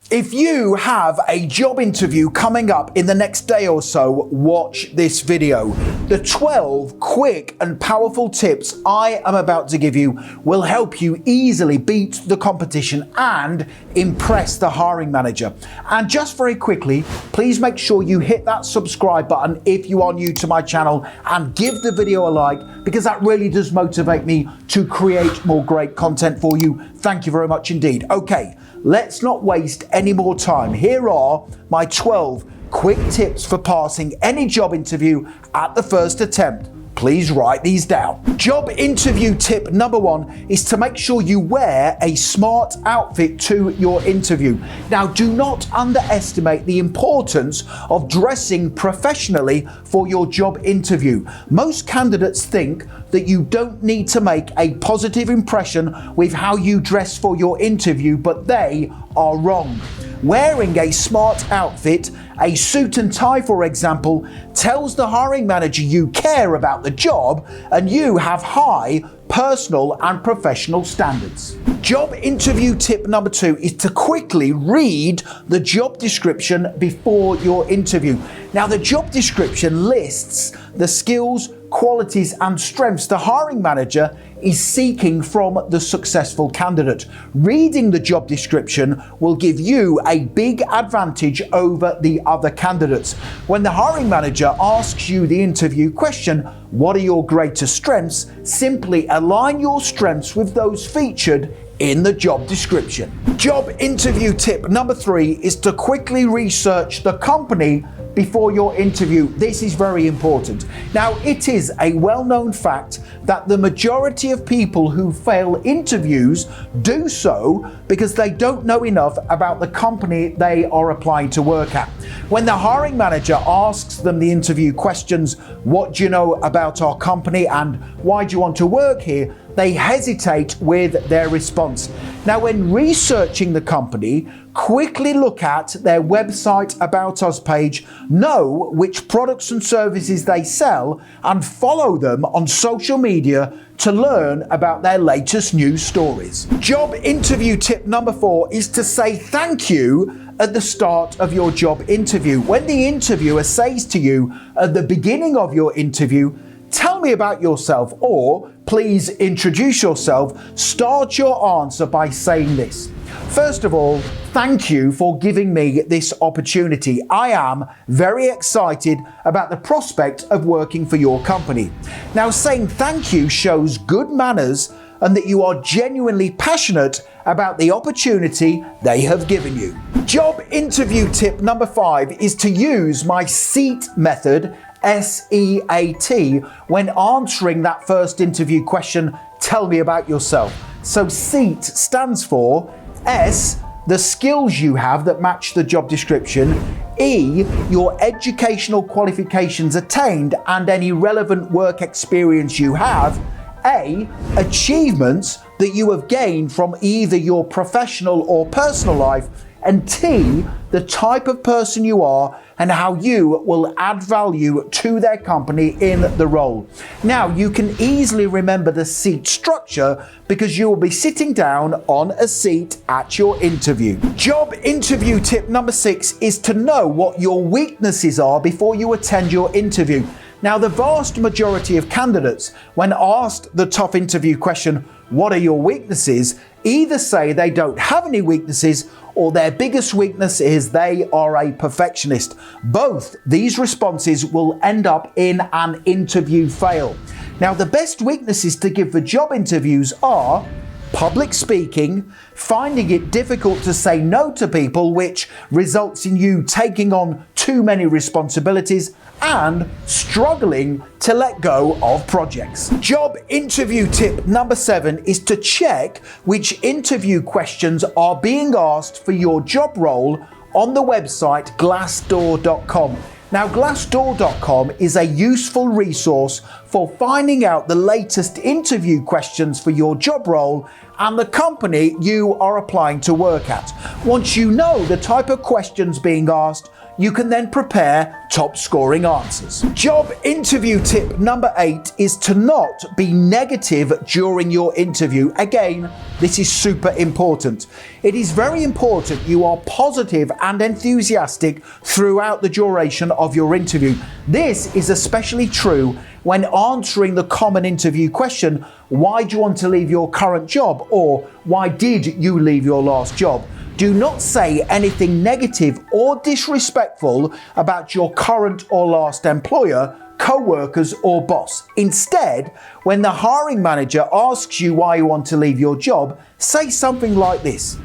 If you have a job interview coming up in the next day or so, watch this video. The 12 quick and powerful tips I am about to give you will help you easily beat the competition and impress the hiring manager. And just very quickly, please make sure you hit that subscribe button if you are new to my channel and give the video a like, because that really does motivate me to create more great content for you. Thank you very much indeed. Okay, let's not waste any more time. Here are my 12 quick tips for passing any job interview at the first attempt. Please write these down. Job interview tip number 1 is to make sure you wear a smart outfit to your interview. Now, do not underestimate the importance of dressing professionally for your job interview. Most candidates think that you don't need to make a positive impression with how you dress for your interview, but they are wrong. Wearing a smart outfit, a suit and tie for example, tells the hiring manager you care about the job and you have high personal and professional standards. Job interview tip number 2 is to quickly read the job description before your interview. Now, the job description lists the skills, qualities and strengths the hiring manager is seeking from the successful candidate. Reading the job description will give you a big advantage over the other candidates. When the hiring manager asks you the interview question, "What are your greatest strengths?" simply align your strengths with those featured in the job description. Job interview tip number 3 is to quickly research the company before your interview. This is very important. Now, it is a well-known fact that the majority of people who fail interviews do so because they don't know enough about the company they are applying to work at. When the hiring manager asks them the interview questions, "What do you know about our company and why do you want to work here?" they hesitate with their response. Now, when researching the company, quickly look at their website About Us page, know which products and services they sell, and follow them on social media to learn about their latest news stories. Job interview tip number 4 is to say thank you at the start of your job interview. When the interviewer says to you at the beginning of your interview, "Tell me about yourself," or "Please introduce yourself," start your answer by saying this: "First of all, thank you for giving me this opportunity. I am very excited about the prospect of working for your company." Now, saying thank you shows good manners and that you are genuinely passionate about the opportunity they have given you. Job interview tip number 5 is to use my SEAT method, SEAT, when answering that first interview question, "Tell me about yourself." So SEAT stands for S, the skills you have that match the job description; E, your educational qualifications attained and any relevant work experience you have; A, achievements that you have gained from either your professional or personal life; and T, the type of person you are and how you will add value to their company in the role. Now, you can easily remember the SEAT structure because you will be sitting down on a seat at your interview. Job interview tip number 6 is to know what your weaknesses are before you attend your interview. Now, the vast majority of candidates, when asked the tough interview question, "What are your weaknesses?" either say they don't have any weaknesses or their biggest weakness is they are a perfectionist. Both these responses will end up in an interview fail. Now, the best weaknesses to give for job interviews are public speaking, finding it difficult to say no to people, which results in you taking on too many responsibilities, and struggling to let go of projects. Job interview tip number 7 is to check which interview questions are being asked for your job role on the website Glassdoor.com. Now, Glassdoor.com is a useful resource for finding out the latest interview questions for your job role and the company you are applying to work at. Once you know the type of questions being asked, you can then prepare top scoring answers. Job interview tip number 8 is to not be negative during your interview. Again, This is super important. It is very important you are positive and enthusiastic throughout the duration of your interview. This is especially true when answering the common interview question, why do you want to leave your current job? Or why did you leave your last job? Do not say anything negative or disrespectful about your current or last employer, co-workers or boss. Instead, when the hiring manager asks you why you want to leave your job, say something like this: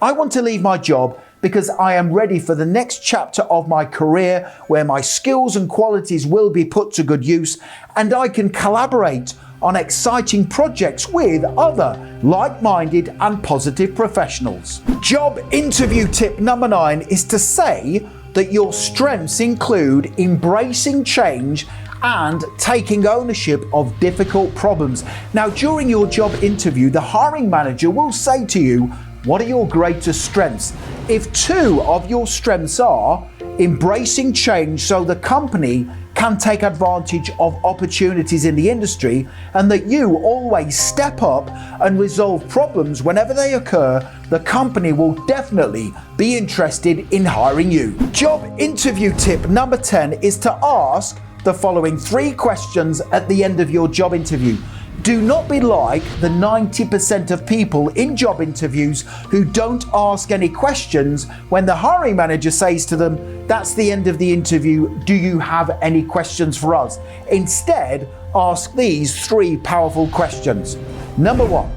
I want to leave my job because I am ready for the next chapter of my career where my skills and qualities will be put to good use and I can collaborate on exciting projects with other like-minded and positive professionals. Job interview tip number 9 is to say that your strengths include embracing change and taking ownership of difficult problems. Now, during your job interview, the hiring manager will say to you, what are your greatest strengths? If 2 of your strengths are embracing change so the company can take advantage of opportunities in the industry, and that you always step up and resolve problems whenever they occur, the company will definitely be interested in hiring you. Job interview tip number 10 is to ask the following 3 questions at the end of your job interview. Do not be like the 90% of people in job interviews who don't ask any questions when the hiring manager says to them, that's the end of the interview, do you have any questions for us? Instead, ask these 3 powerful questions. Number 1,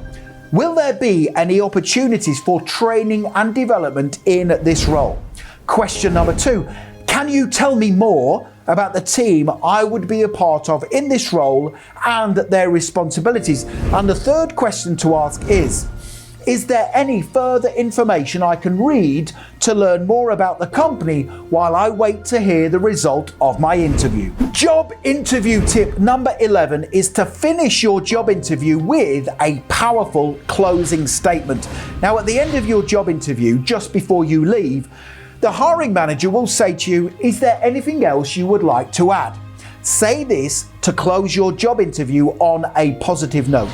will there be any opportunities for training and development in this role? Question number 2, can you tell me more about the team I would be a part of in this role and their responsibilities? And the third question to ask is there any further information I can read to learn more about the company while I wait to hear the result of my interview? Job interview tip number 11 is to finish your job interview with a powerful closing statement. Now, at the end of your job interview, just before you leave, the hiring manager will say to you, is there anything else you would like to add? Say this to close your job interview on a positive note.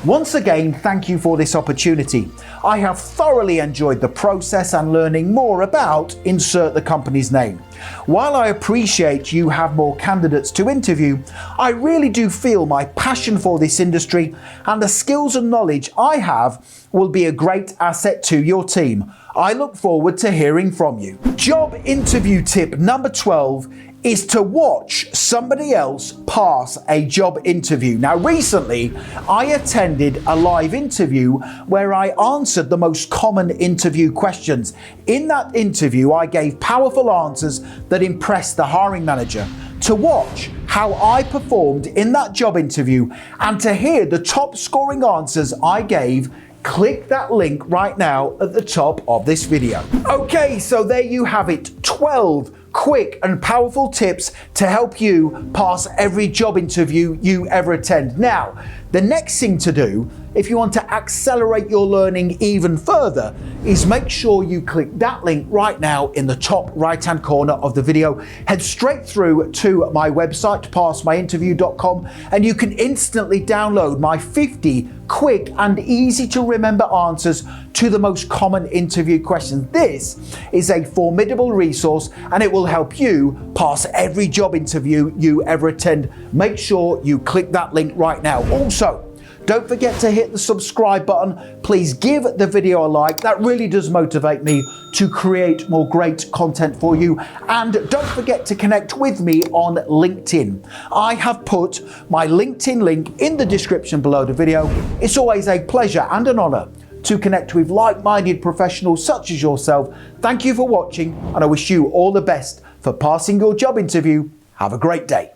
Once again, thank you for this opportunity. I have thoroughly enjoyed the process and learning more about insert the company's name. While I appreciate you have more candidates to interview, I really do feel my passion for this industry and the skills and knowledge I have will be a great asset to your team. I look forward to hearing from you. Job interview tip number 12 is to watch somebody else pass a job interview. Now, recently, I attended a live interview where I answered the most common interview questions. In that interview, I gave powerful answers that impressed the hiring manager. To watch how I performed in that job interview and to hear the top scoring answers I gave, click that link right now at the top of this video. Okay, so there you have it, 12 quick and powerful tips to help you pass every job interview you ever attend. Now, the next thing to do, if you want to accelerate your learning even further, is make sure you click that link right now in the top right-hand corner of the video. Head straight through to my website, passmyinterview.com, and you can instantly download my 50 quick and easy to remember answers to the most common interview questions. This is a formidable resource and it will help you pass every job interview you ever attend. Make sure you click that link right now. Also, don't forget to hit the subscribe button. Please give the video a like. That really does motivate me to create more great content for you. And don't forget to connect with me on LinkedIn. I have put my LinkedIn link in the description below the video. It's always a pleasure and an honor to connect with like-minded professionals such as yourself. Thank you for watching, and I wish you all the best for passing your job interview. Have a great day.